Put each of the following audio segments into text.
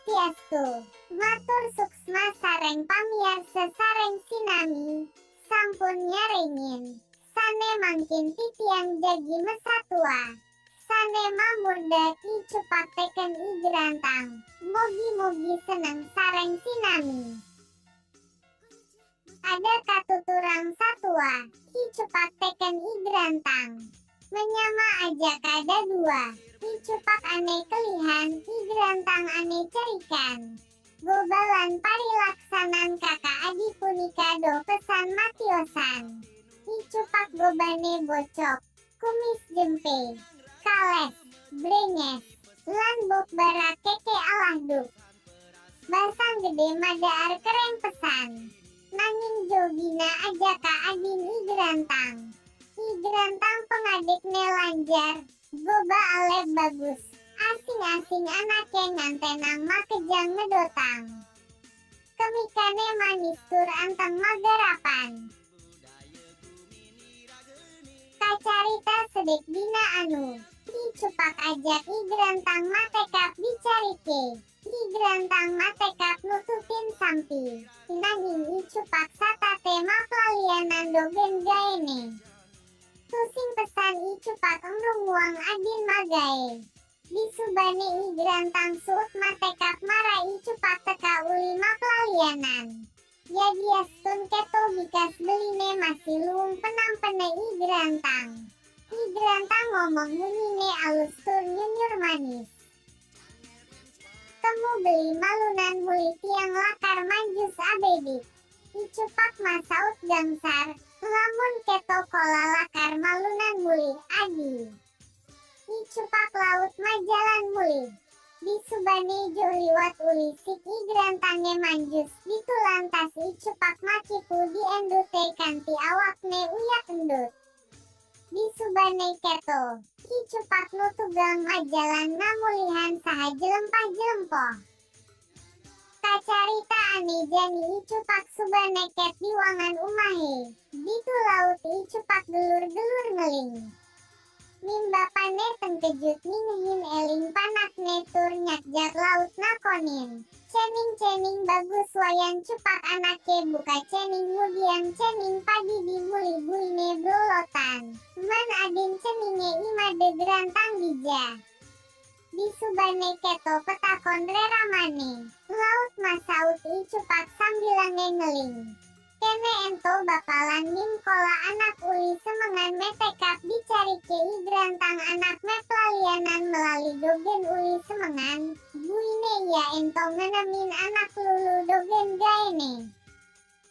Swastiastu. Matur suksma sareng pamiarsa sareng sinami. Sampun nyaringin. Sane mangkin titiang jagi mesatua. Sane mamurda ki cepak teken igrantang. Mogi-mogi seneng sareng sinami. Ada katuturang satua, ki cepak teken igrantang. Menyama aja kada dua, ki cepak ane kelihan, igrantang ane cerikan. Gobalan parilaksanan kakak adi punika do pesan matiosan. Ki cepak gobane bocok, kumis jempe, kales, brenyes, lan bok bara keke alah duk. Basang gede madaar keren pesan. Nanging jogina aja ka adin igrantang. Igrantang pengadik nelanjar, goba alep bagus. Asing-asing anake ngantenang makejang ngedotang. Kemikane manis tur anteng magarapan. Kacarita sedek dina anu, ki cepak ajak igrantang matekap bicarike. Igrantang matekap nutupin sampi. Nanging icupak satate maplalianan dogen gaene. Tusing pesan icupak engrunguang adin magae. Disubane igrantang suut matekap mara icupak teka uli maplalianan. Yadiastun keto bikas beline masih luung penampene igrantang. Igrantang ngomong munine alus tur nyunyur manis. Temu beli malunan muli tiang lakar manjus abedik. Icupak masaut gangsar, lamun keto kola lakar malunan muli adi. Icupak laut majalan muli. Disubane jo liwat uli sik igrantange manjus. Ditulantas icupak makipu diendute kanti awakne uyak endut. Disubane keto, icupak nutugang majalan namulihan saha jelempah-jelempoh. Kacarita ane jani icupak subane ket diwangan umahe. Ditu laut icupak gelur-gelur ngeling. Mimbapane tengkejut ningihin eling panakne tur nyakjak laut nakonin. Cening-cening bagus wayan cepak anake buka cening mudiang cening padi di muli buine brolotan. Man adin ceninge imade gerantang bija. Disubane keto petakon reramane. Laut masaut icupak sambilange ngeling. Kene ento bakalan nimkola anak uli semengan metekap dicarike igrantang anak meplalianan melali dogen uli semengan. Buine ya ento ngenemin anak lulu dogen gaene.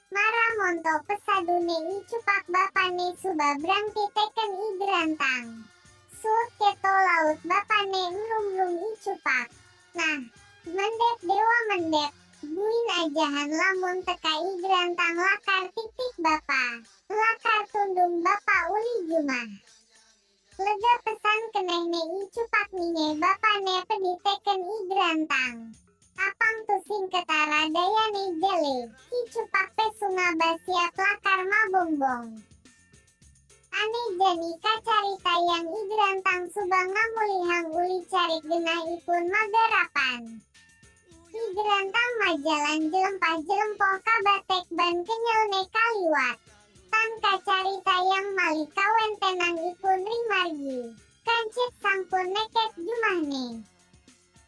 Mara monto pesadune icupak bapane suba brangti teken igrantang. Suut keto laut bapane ngrumrum icupak. Nah, mendep dewa mendep. Buin ajahan lamun teka igrantang lakar titik bapa. Lakar tundung bapa uli jumah. Lega pesan kenehne icupak ninge bapane pediteken igrantang. Apang tusing ketara dayane jele. Icupak pesunga basiap lakar mabongbong. Ane jani kacarita yang igrantang subang ngamulihang uli carik genahipun magarapan. Igrantang majalan jelempah-jelempoh kabatek ban kenyelne kaliwat. Tan kacarita yang malikawen tenang ipun rimargi. Kancit sampun neket jumahne.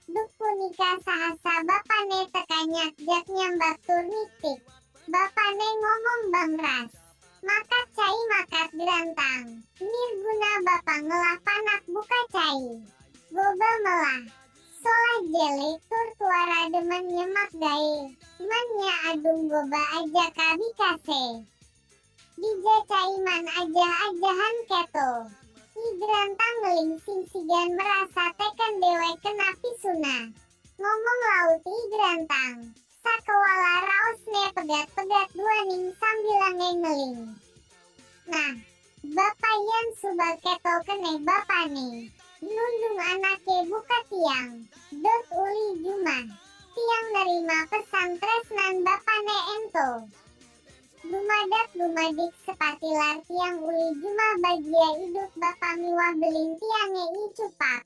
Duk punika sahasa bapane tekanyak jak nyambak tur nitik. Bapane ngomong bangras. Makat cai makat gerantang. Nirguna bapa ngelah panak buka cai. Goba melah. Solah jele tur tuara demen nyemak gae. Manya adung goba aja kabikase. Dija caiman aja-ajahan keto. Igrantang ngeling singsigan merasa teken dewe kena pisuna. Ngomong laut igrantang. Sakewala raosne pegat-pegat duaning sambilange ngeling. Nah, bapayan suba keto kene bapane. Nundung anake buka tiang. Dot uli jumah. Tiang nerima pesan tresnan bapane ento. Dumadak-dumadik sepatilar tiang uli jumah bagia iduk bapa miwah beling tiange icupak.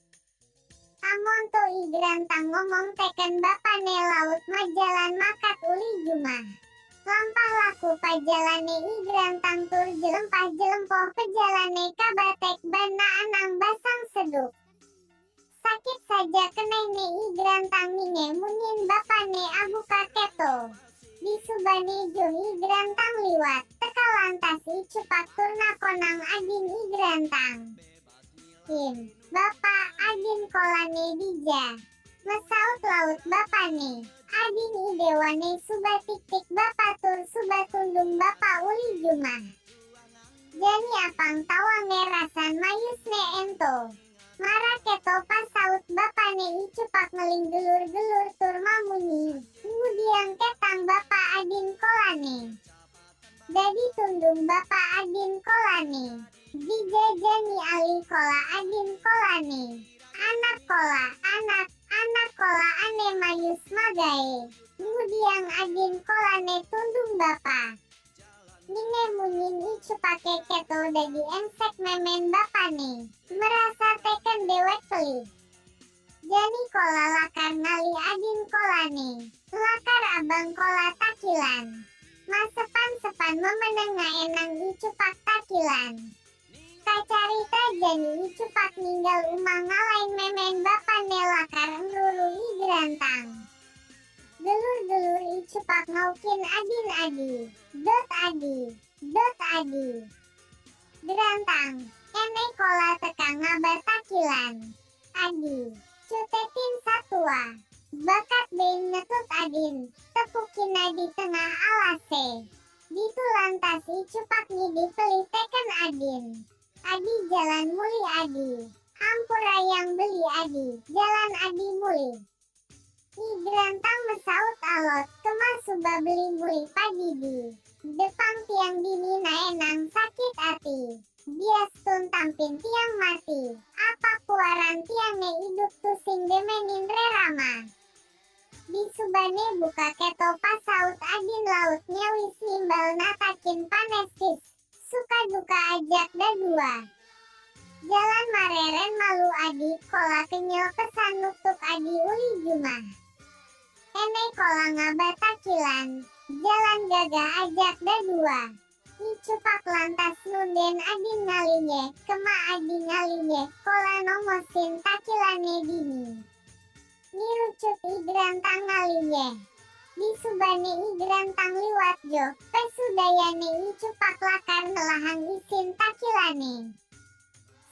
Amon to igrantang ngomong teken bapane laut majalan makat uli jumah. Lampah laku pajalane igrantang tur jelempah jelempoh pejalane kabatek bana anang basang seduk. Sakit saja kenehne igrantang ninge munin bapane abu kaketo. Di subane jo igrantang liwat teka lantas icupak turna konang adin igrantang. Bapak adin kolane dija. Mesaut laut bapane. Adin idewane suba tik-tik bapak tur suba tundung bapak uli jumah. Jani apang tawange rasan mayusne ento. Mara keto pasaut bapane icupak ngeling gelur-gelur tur mamuni. Ngudiang ketang bapak adin kolane. Dadi tundung bapak adin kolane. Dijajani ali kola adin kolane. Anak kola, anak kola ane mayus magae. Ngudiang adin kolane tundung bapa. Ninge munin icupake keto dadi ensek memen bapane. Merasa teken dewek pelih. Jani kola lakar nali adin kolane. Lakar abang kola takilan. Masepan-sepan memenengah enang icupak takilan. Kacarita jani icupak ninggal umah ngalain memen bapane lakar ngruru igrantang. Gelur-gelur icupak ngaukin adin adi. Dot adi. Gerantang, ene kola tekang ngabar takilan. Adi, cutetin satua. Bakat being ngetut adin, tepukin adi tengah alase. Ditu lantas icupak ngidi pelih teken adin. Adi jalan muli adi. Ampura yang beli adi, jalan adi muli. Igrantang mesaut alot, kemas suba beli muli padidi. Depang tiang dini naenang sakit ati. Bias tun tampin tiang mati. Apa kuaran tiange hidup tusing demenin rerama. Di subane buka keto pasaut adin laut nyawis nimbal natakin panestis. Suka duka ajak dadua. Jalan mareren malu adi kola kenyel pesan nutuk adi uli jumah. Ene kola ngabar takilan. Jalan gagah ajak dadua. Icupak lantas nunden adin ngalinye. Kema adi ngalinye kola nomosin takilane dini. Nirucut igrantang ngalinye. Di subane igrantang liwat jo. Pesudayane icupak lakar nelahang isin takilane.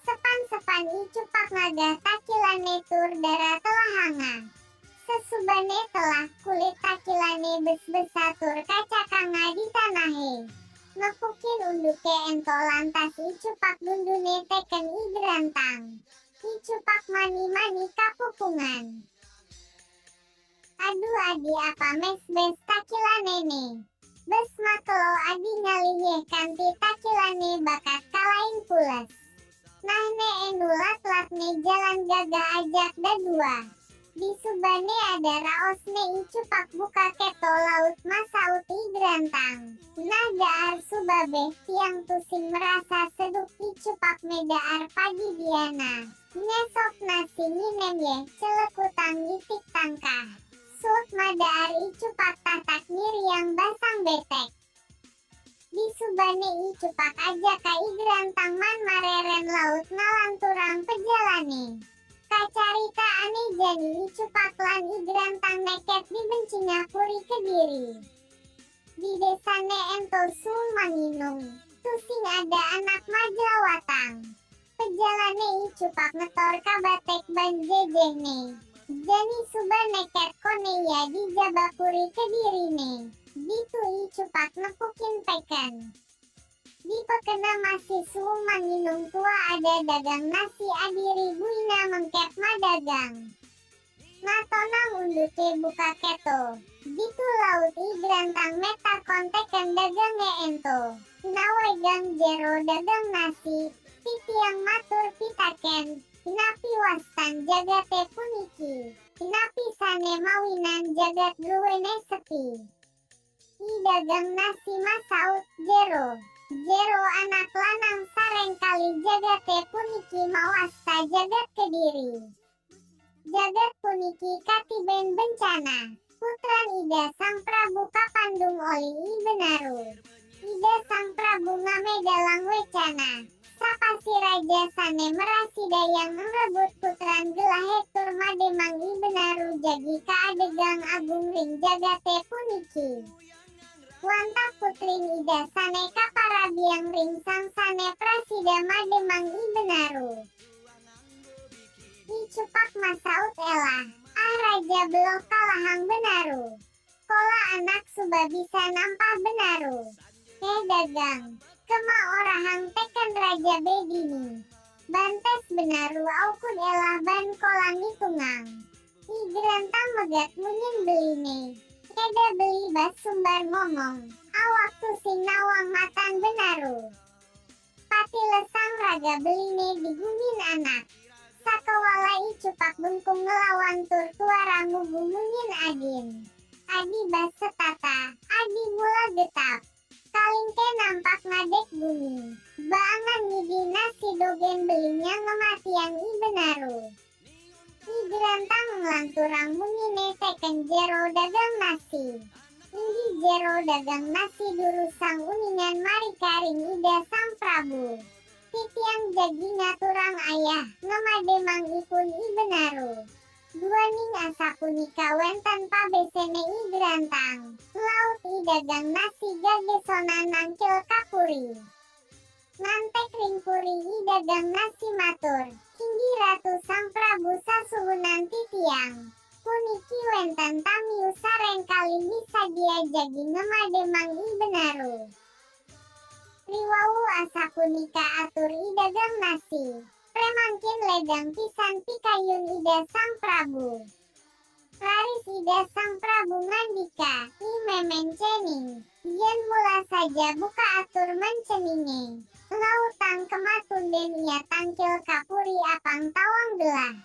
Sepan-sepan icupak ngagah takilane tur dara telahanga. Sesubane telah kulit takilane bes-besatur kacakanga di tanahe. Nepukin unduke ento lantas icupak dundune teken igrantang. Icupak mani-mani kapupungan. Aduh adi apa mes-bes takilanene. Bes makelo adi ngalinye kanti takilane bakat kalain pules. Nah ne enulat-lat ne jalan gagah ajak dadua. Di subane ada raos ne icupak buka keto laut masaut igrantang. Nah daar subabe tiang tusing merasa seduk icupak medaar pagi diana. Nyesok nasi nginem ye celekutang ngitik tangkah. Sut madaar icupak tatak nyiriang basang betek. Di subane icupak aja ka igrantang man mareren laut ngalanturang pejalane. Kacarita ane jani icupak lan igrantang neket dibencinya puri kediri. Di desane ento sul manginung. Tusing ada anak majlawatang. Pejalane icupak ngetor kabatek ban jejehne. Jani suba neket kone ya di jabapuri kedirine. Ditu icupak nepukin pekan. Di pekena masih suung manginung tua ada dagang nasi adiri buina mengkep madagang. Natonang unduke buka keto. Ditu laut igrantang meta kontekan dagange ento. Nawegang jero dagang nasi. Pitiang matur pitaken. Inapi wastan jagate puniki. Inapi sane mawinan jagat duwene sepi. I dagang nasi masaut jero. Jero anak lanang sareng kali jagate puniki mawasta jagat kediri. Jagat puniki katiben bencana. Putran Ida Sang Prabu kapandung oli I benaru. Ida Sang Prabu ngamedalang wecana. Sapasi raja sane merasida yang merebut putran gelahetur mademang I benaru jagi kaadegang agung ring jagate puniki. Wantah putrin Ida sane kaparabiang ring sang sane prasida mademang I benaru. I cupak masaut elah, raja belok kalahang benaru. Kola anak suba bisa nampah benaru. Dagang, kema orahang tekan raja bedini. Bantes benaru aukun elah ban kolang itungang. I gerantang megat munyin beline. Eda beli bas sumbar ngomong, awaktu sing nawang matan benaru. Pati lesang raga beline digumin anak. Sakawala I cupak bengkung ngelawan tur tuaramu gumunyin adin. Adi bas setata, adi mula getap. Kalingke nampak ngadek bumi. Baangan ngidi nasi dogen belinya ngematiang I benaru. I gerantang ngelanturang munyine teken jero dagang nasi. Indi jero dagang nasi durusang uningan mari karing Ida Sang Prabu. Titiang jagi ngaturang ayah, ngemademang ipun I benaru. Dua ning asa punika wentan pabesene I gerantang. Laut I dagang nasi gagesonan nangkil kapuri. Nantek ring puri I dagang nasi matur. Hinggi Ratu Sang Prabu sasuhunan titiang. Puniki wentan tamiu sareng kali misa dia jagi ngemademang I benaru. Riwau asa punika atur I dagang nasi. Premangkin ledang pisan pikayun Ida Sang Prabu. Laris Ida Sang Prabu ngandika, I memen cening. Yen mula saja buka atur menceninge. Lautang kematunden ia tangkil kapuri apang tawang gelah.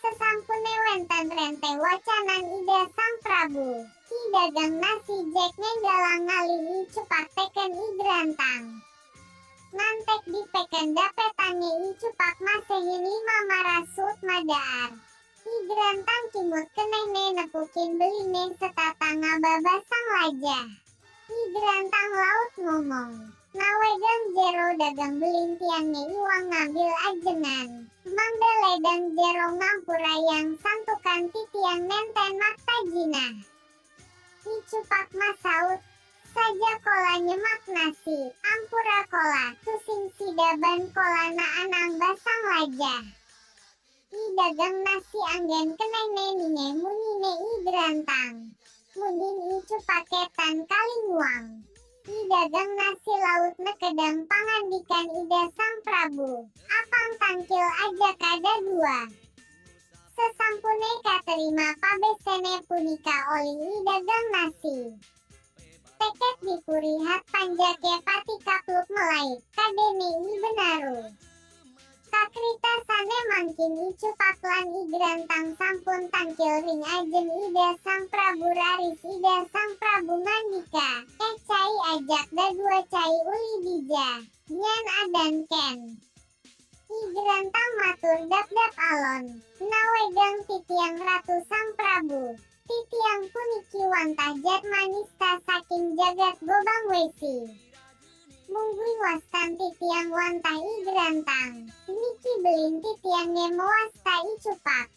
Sesampune wentan rente wacanan Ida Sang Prabu. I dagang nasi jek nenggalang ngali I cepak teken I gerantang. Nantek dipeken dapetannya I cupak masehin 5 marasut madaar. I gerantang kimut kenehne nepukin beline setata ngababasang lajah. I gerantang laut ngomong, nawegang jero dagang belintiangnya iwang ngambil ajenan. Mangda ledang jero ngampurayang santukan titiang nenten maktajina. I cupak masaut. Saja kola nyemak nasi, ampura kola, tusing sidaban kola na anang basang lajah. I dagang nasi anggen kenehne ninge munine I gerantang. Mundin I cupaketan kalinguang. I dagang nasi laut nekedang pangandikan Ida Sang Prabu. Apang tangkil aja kada dua. Sesampune katerima pabesene punika oli I dagang nasi. Teket dipurihat panjake pati kapluk melait, kadene I benaru. Kakrita sane mangkin I cupak lan I gerantang sampun tangkil ring ajen Ida Sang Prabu raris Ida Sang Prabu ngandika, cai ajak da dua cai uli bija, nyan adan ken. I gerantang matur dap-dap alon, nawegang titiang Ratu Sang Prabu. Titiang puniki wantah jat manista saking jagat gobang wesi. Munggui wastan titiang wantah I gerantang. Niki belin titiangnya mewasta I cupak.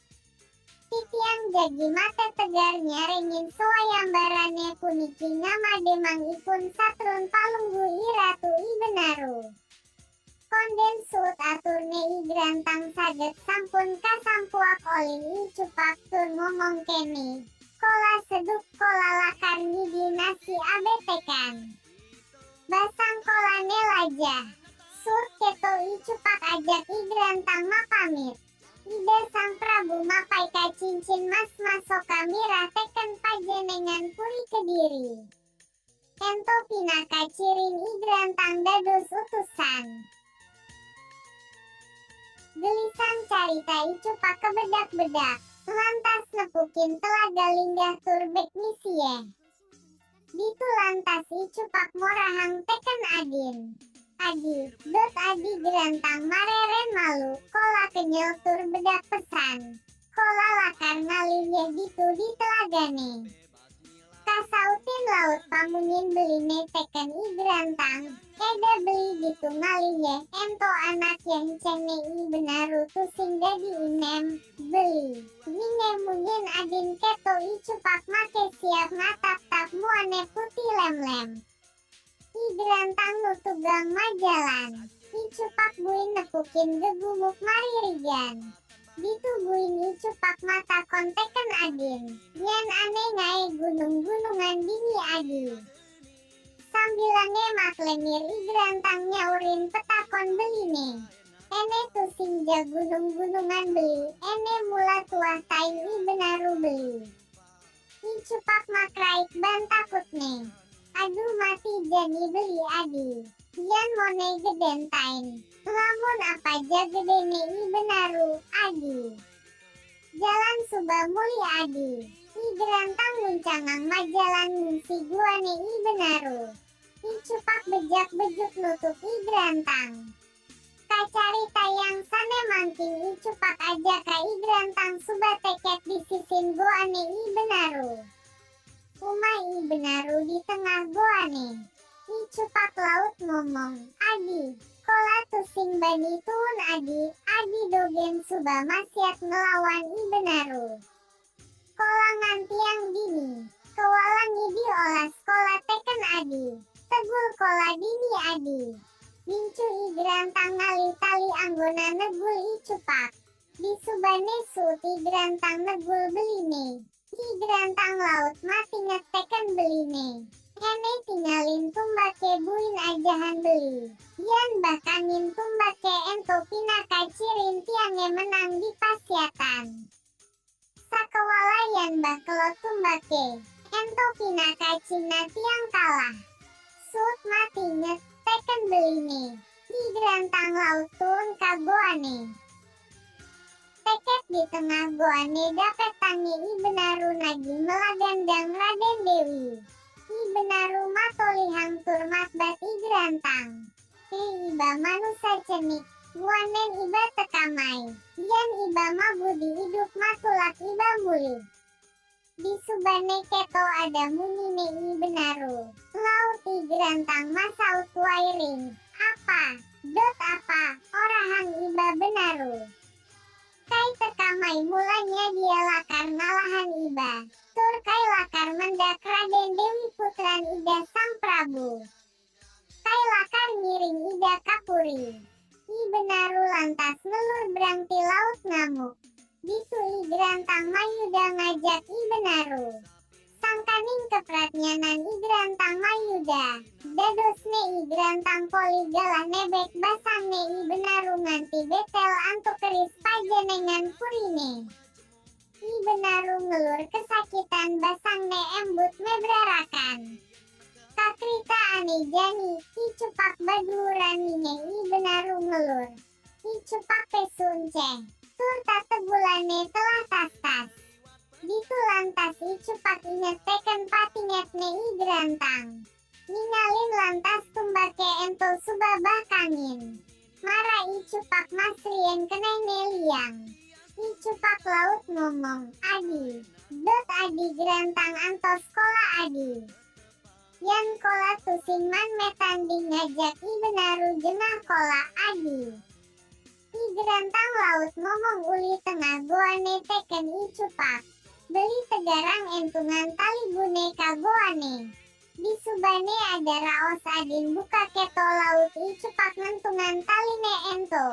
Titiang jagi mata tegar nyarengin soayambarane puniki ngamademang ipun satrun palunggu I Ratu I benaru. Konden sut aturne I gerantang saget sampun kasampuak olin I cupak tur ngomong kene. Kola seduk kola lakar ngidi nasi abetekan. Basang kola nelajah. Sur keto I cupak ajak I gerantang mapamit. Ida Sang Prabu mapai ka cincin mas masoka mirah teken pajenengan puri kediri. Ento pinaka cirin I gerantang dados utusan. Gelisang carita I cupak kebedak-bedak. Lantas nepukin telaga linggah turbek misie. Ditu lantas I cupak morahang teken adin. Adi, dot adi gerantang mareren malu, kola kenyel tur bedak pesan. Kola lakar naliye ditu di telagane. Kasautin laut pamunin beline teken i berantang. Eda beli gitu ngaliye ento anak yang cene i benaru tusing dadi inem beli. Ninge munyin adin keto i cupak make siap ngatap-tap muane putih lem-lem. I berantang nutugang majalan. I cupak buin nekukin gegumuk maririgan. Ditubuhin i cupak mata konteken adin. Yan aneh ngae gunung-gunungan dini adi. Sambilan ngemak lemir i berantang nyaurin petakon beline. Ene tusing ja gunung-gunungan beli. Ene mula tuah tain i benaru beli. I cupak makraik ban takutne. Aduh mati jani beli adi. Yan mone geden tain. Lamun apa ja gedene i benaru adi. Jalan suba muli adi. I berantang muncangang majalan ngungsi guane i benaru. I cupak bejak bejuk nutup i berantang. Kacari tayang sane mangking i cupak aja ka i berantang suba teket di sisin goane i benaru. Umah i benaru di tengah goane. I cupak laut ngomong, adi, kola tusing bani tuun adi dogen suba masyat ngelawan i benaru. Kola ngantiang dini, kewalangi diolah kola teken adi, tegul kola dini adi. Bincu i berantang ngali tali anggona negul i cupak. Di subane suti berantang negul beline. I berantang laut mati ngeteken beline. Ene tinggalin tumbake buin ajahan beli. Yan bahkanin tumbake ento pinaka cirin tiange menang di pasyatan. Sakewalayan bakelo tumbake. Ento pinaka cina tiang kalah. Sut mati ngeteken beline. Di berantang laut tuun kagoane. Teket di tengah goane dapet tangi i benaru nagi melagandang Raden Dewi. I benaru matoli hangtur matbat i berantang. Iba manusia cenik, guanen iba tekamai. Yan iba mabudi hidup matulak iba muli. Di subane keto ada munine i benaru. Laut i berantang masaut wairing. Apa? Dot apa? Orahang iba benaru. Kai tekamai mulanya dia lakar nalahan iba. Tur kai lakar mendak Raden Dewi putran ida sang Prabu. Kai lakar ngiring ida kapuri. I benaru lantas melur berangti laut ngamuk. Ditu i berantang mayuda ngajak i benaru. Sangkaning kepratnyanan i berantang mayuda. Dadosne i berantang poli galah nebek basangne i benaru nganti betel antuk keris pajanengan purine. I benaru ngelur kesakitan basangne embut mebrarakan. Kakrita ane jani, i cupak baduraninya i benaru ngelur. I cupak pesunce, tur tategulane telah tas-tas. Ditu lantas i cupak inget teken patingetne i berantang. Ningalin lantas tumbake ento subabah kangin. Mara i cupak masrien kenene liang. I cupak laut ngomong, adi, dot adi gerantang antos kola adi. Yan kola tusing man metanding ngajak i benaru jenah kola adi. I gerantang laut ngomong uli tengah goane teken i cupak. Beli tegarang entungan tali gune kagoane. Di subane ada raos adin buka keto laut i cupak ngentungan taline ento.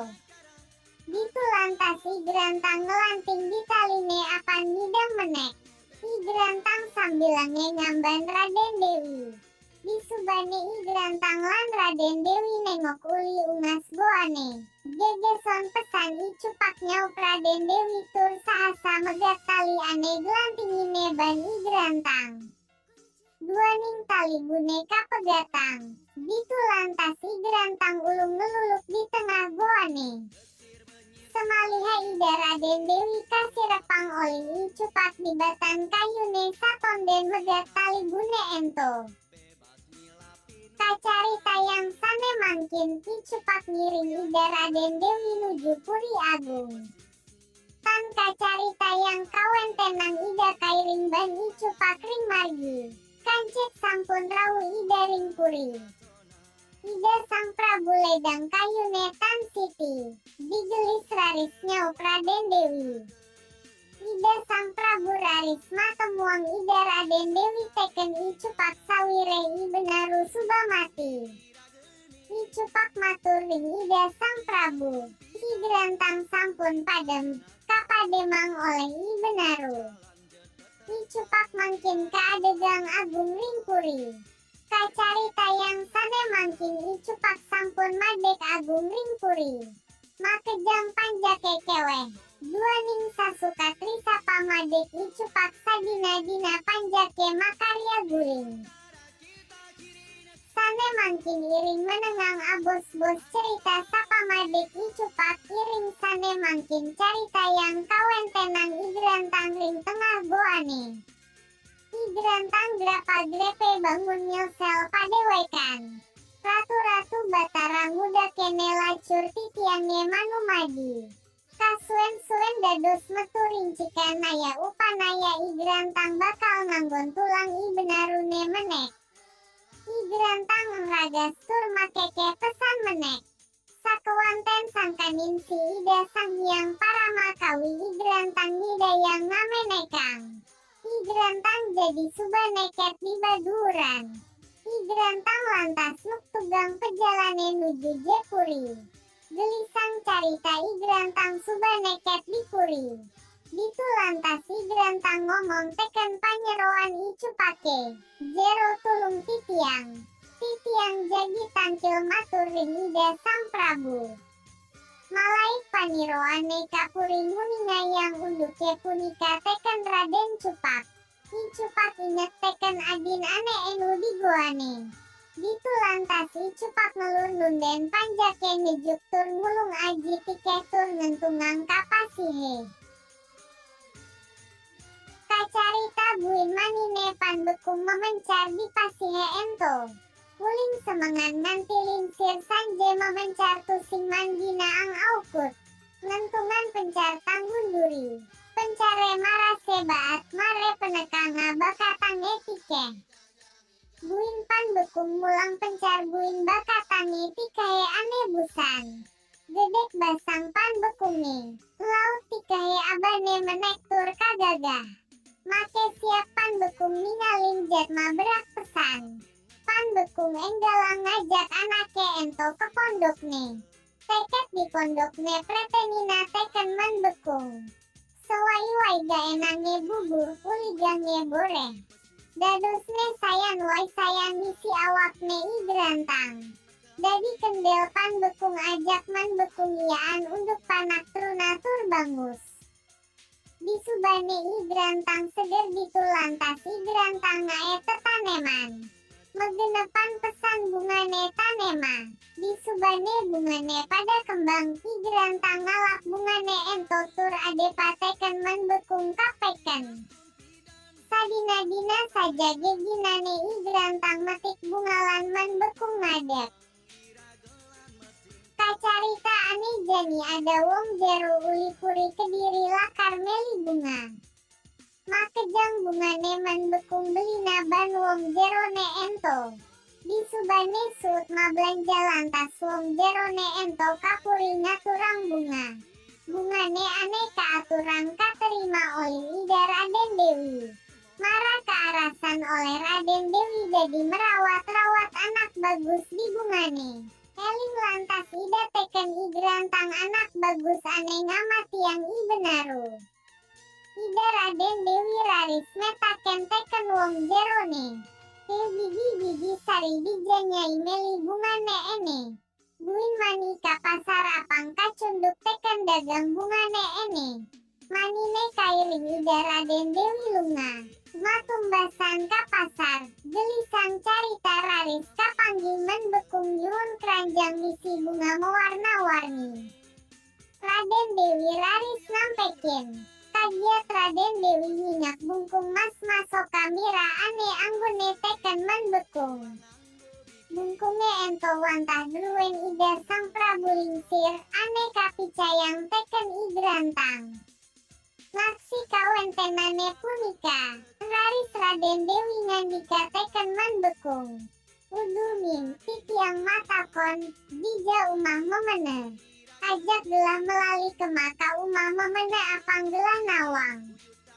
Ditu lantas i gerantang ngelanting di taline apan ngidam menek. I gerantang sambilange ngamban Raden Dewi. Di subane i gerantang lan Raden Dewi nengok uli ungas goane. Gegeson pesan i cupak nyau Raden Dewi tur sahasa megat tali ane gelantingine ban i gerantang. Duaning tali gune kapegatang. Ditu lantas i gerantang ulung ngeluluk di tengah goane. Semaliha ida Raden Dewi kasih repang oli i cupak di batan kayune satonden megat tali gune ento. Kacari tayang sane mangkin i cupak ngiring ida Raden Dewi nuju Puri Agung. Tan Pan kacarita yang kawen tenang ida kairing ban icu pakring margi. Kancet sampun rawu ida ring puri. Ida sang Prabu ledang kayu netan siti. Digelis raris nyau Raden Dewi. Ida sang Prabu raris matemuang ida Raden Dewi teken icupak sawire i benaru subamati. Icupak matur ring ida sang Prabu. Higrantang sampun padem, kapademang oleh i benaru. Icupak mangkin kaadegang agung ring puri. Kacarita yang sane mangkin icupak sampun madek agung ring puri. Makejang panjake keweh. Dua ning sasuka trisapa madek icupak sadina-dina panjake makarya guling. Sane mangkin iring menengang abos-bos cerita sapa madek icupak iring sane mangkin carita yang kawen tenang igrantang ring tengah goane. Igrantang grapa grepe bangun nyelsel padewekan. Ratu-ratu Batara muda kene lacur titiange manumadi. Kasuen-suen dados metu rincikan naya upanaya igrantang bakal nganggon tulang i benarune menek. Igrantang ragas tur makeke pesan menek. Sakewanten sangkanin si ida sang hyang paramakawi igrantang ngidayang ngamenekang. Igrantang jadi subaneket di baduran. Igrantang lantas nuktugang pejalane nuju Jepuri. Gelisang carita igrantang subaneket di puri. Ditu lantas igrantang ngomong teken panyeroan icupake. Jero tulung titiang. Titiang jadi tancil matur ring ida sang Prabu. Malaik paniroane kapuri muninga yang unduke punika teken Raden Cupak. Icupak inget teken adin ane enu di goane. Ditu lantas icupak ngelur nunden panjake ngejuk tur ngulung aji tike tur ngentungang kapasihe. Kacarita buin manine pan bekum memencar di pasihe ento. Uling semengan nanti lingsir sanje memencar tusing manggina ang aukut. Ngentungan pencar tanggun duri. Pencare marase baat mare penekanga bakatang etike. Buin pan bekum mulang pencar buin bakatang etikahe ane busan. Gedek basang pan bekunge. Laut tikahe abane menek tur kagagah. Make siap pan bekum ningalin jatma berak pesan. Pan bekum enggalang ngajak anake ento ke pondokne. Teket di pondokne pretenina teken man bekung. Sewai-wai ga enange bubur uligange bore. Dadosne sayan wai sayan misi awakne igrantang. Dadi kendel pan bekung ajak man bekung iaan unduk panak truna tur bangus. Di subane igrantang seger ditu lantas igrantang ngae tetaneman. Megenepan pesan bungane tanema. Di subane bungane pada kembang igrantang ngalap bungane ento tur ade pateken man bekung kapeken. Sadina-dina saja geginane igrantang metik bungalan man bekung ngadep. Kacarita ane jani ada wong jero uli puri kediri lakar meli bunga. Makejang bungane man bekung belina ban wong jerone ento. Di subane sut ma belanja lantas wong jerone ento kapuri ngaturang bunga. Bungane ane kaaturang katerima oleh ida Raden Dewi. Mara kearasan oleh Raden Dewi jadi merawat-rawat anak bagus di bungane. Eling lantas ida teken igrantang anak bagus ane ngamati yang i benaru. Ida Raden Dewi raris metaken teken wong jerone. Bigi-bigi sari dijanyai meli bungane ene. Buin mani ka pasar apang kacunduk teken dagang bungane ene. Manine kairing ida Raden Dewi lunga. Matumbasan ka pasar, gelisang carita raris kapanggi menbekung nyuhun keranjang misi bunga mewarna-warni. Raden Dewi raris nampekin. Kagiat Raden Dewi minyak bungkung mas masoka mira ane anggone teken menbekung. Bungkunge ento wantah druen ida sang Prabu lingsir ane kapicayang teken igrantang. Laksi kawentenane punika, raris Raden Dewi ngandika teken mandekung. Udumin, titiang matakon, dija umah memene. Ajak gelah melali kemaka umah memene apang gelah nawang.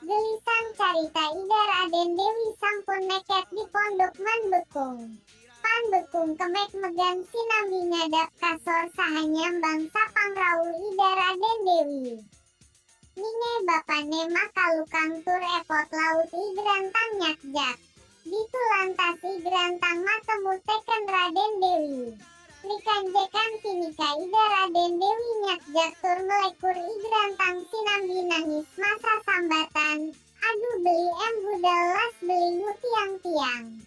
Gelisang carita ida Raden Dewi sampun neket di pondok mandekung. Pandekung kemek megan sinambi ngadap kasor sahanyambang sapang raul ida Raden Dewi. Ninge bapane makalukang tur epot laut igrantang nyakjak. Ditu lantas igrantang matemu teken Raden Dewi. Likanjekan tinika ida Raden Dewi nyakjak tur melekur igrantang sinambi nangis masa sambatan. Aduh beli budal las beli tiang-tiang.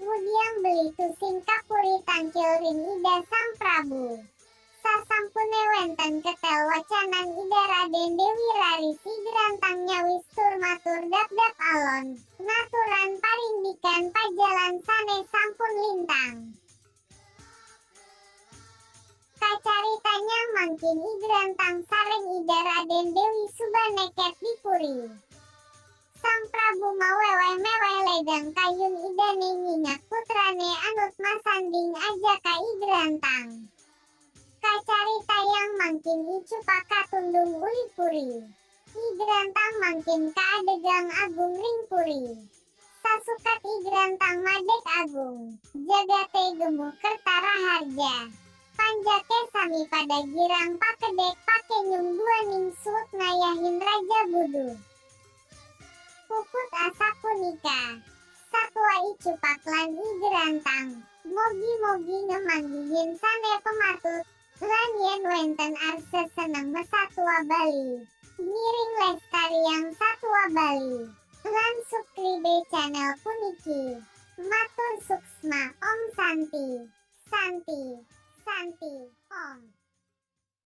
Mudiang beli tusing kapuri tangkil ring ida sang Prabu. Sasampune wenten ketel wacanan ida Raden Dewi raris igrantang nyawis tur matur dap-dap alon. Naturan parindikan pajalan sane sampun lintang. Kacaritanya mangkin igrantang sareng ida Raden Dewi suba neket di puri. Sang Prabu maweweh meweh ledang kayun ida ninginyak putrane anut masanding aja ka igrantang. Kacarita yang mangkin icupaka tundung uli puri. Igrantang mangkin kaadegang agung ring puri. Sasukat igrantang madek agung. Jagate gemuk kertara harja. Panjake sami pada girang pakedek pake nyung dua ningsut ngayahin Raja Budu. Puput asa punika. Satwa icupak lan igrantang. Mogi-mogi ngemanggihin sane pematut. Lan yen wenten arse seneng mesatwa Bali. Ngiring lestari yang satwa Bali. Lan subscribe channel puniki. Matur suksma Om Santi. Santi. Santi. Om.